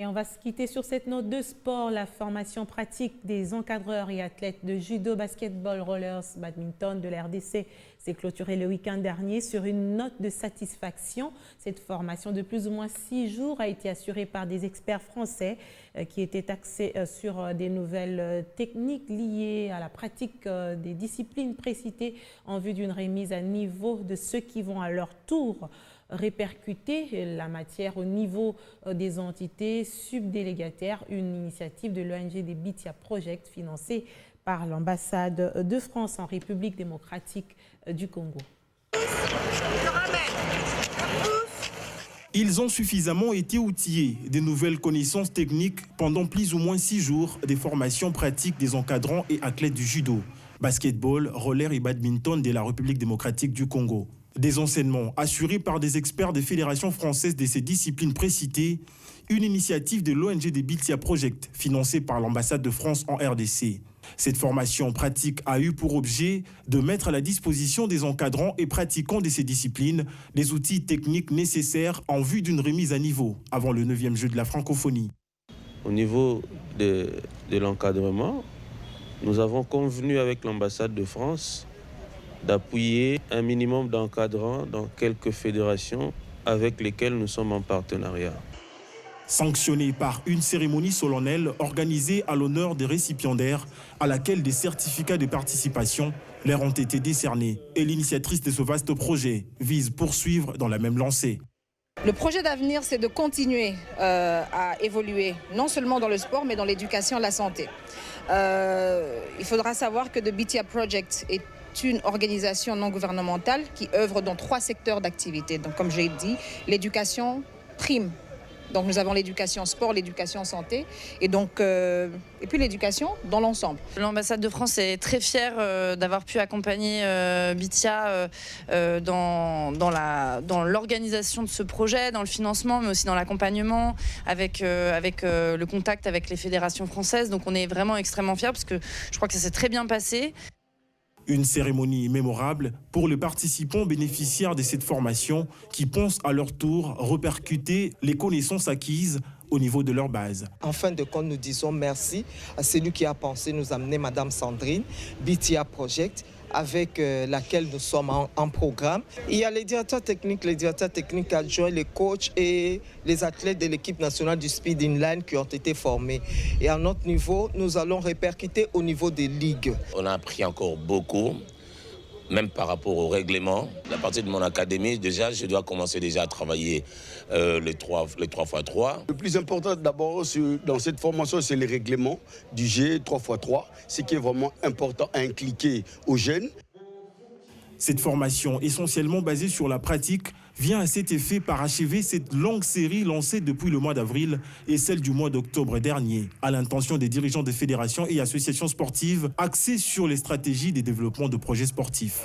Et on va se quitter sur cette note de sport. La formation pratique des encadreurs et athlètes de judo, basketball, rollers, badminton de la RDC s'est clôturée le week-end dernier sur une note de satisfaction. Cette formation de plus ou moins 6 jours a été assurée par des experts français qui étaient axés sur des nouvelles techniques liées à la pratique des disciplines précitées en vue d'une remise à niveau de ceux qui vont à leur tour répercuter la matière au niveau des entités subdélégataires, une initiative de l'ONG des Bitia Project financée par l'ambassade de France en République démocratique du Congo. Ils ont suffisamment été outillés des nouvelles connaissances techniques pendant plus ou moins 6 jours des formations pratiques des encadrants et athlètes du judo, basketball, roller et badminton de la République démocratique du Congo. Des enseignements assurés par des experts des fédérations françaises de ces disciplines précitées, une initiative de l'ONG des Bitia Project financée par l'ambassade de France en RDC. Cette formation pratique a eu pour objet de mettre à la disposition des encadrants et pratiquants de ces disciplines des outils techniques nécessaires en vue d'une remise à niveau avant le 9e jeu de la francophonie. Au niveau de l'encadrement, nous avons convenu avec l'ambassade de France d'appuyer un minimum d'encadrants dans quelques fédérations avec lesquelles nous sommes en partenariat. Sanctionné par une cérémonie solennelle organisée à l'honneur des récipiendaires à laquelle des certificats de participation leur ont été décernés. Et l'initiatrice de ce vaste projet vise poursuivre dans la même lancée. Le projet d'avenir, c'est de continuer à évoluer, non seulement dans le sport, mais dans l'éducation et la santé. Il faudra savoir que The Bitia Project est une organisation non gouvernementale qui œuvre dans 3 secteurs d'activité. Donc, comme j'ai dit, l'éducation prime. Donc, nous avons l'éducation sport, l'éducation santé et puis l'éducation dans l'ensemble. L'ambassade de France est très fière d'avoir pu accompagner Bitia dans l'organisation de ce projet, dans le financement, mais aussi dans l'accompagnement, avec le contact avec les fédérations françaises. Donc, on est vraiment extrêmement fiers parce que je crois que ça s'est très bien passé. Une cérémonie mémorable pour les participants bénéficiaires de cette formation qui pensent à leur tour répercuter les connaissances acquises au niveau de leur base. En fin de compte, nous disons merci à celui qui a pensé nous amener Madame Sandrine, Bitia Project, avec laquelle nous sommes en programme. Il y a les directeurs techniques adjoints, les coachs et les athlètes de l'équipe nationale du Speed Inline qui ont été formés. Et à notre niveau, nous allons répercuter au niveau des ligues. On a appris encore beaucoup, même par rapport au règlement. À partir de mon académie, je dois commencer à travailler les 3x3. Le plus important d'abord dans cette formation, c'est les règlements du G 3x3, ce qui est vraiment important à impliquer aux jeunes. Cette formation, essentiellement basée sur la pratique, vient à cet effet parachever cette longue série lancée depuis le mois d'avril et celle du mois d'octobre dernier, à l'intention des dirigeants des fédérations et associations sportives axées sur les stratégies de développement de projets sportifs.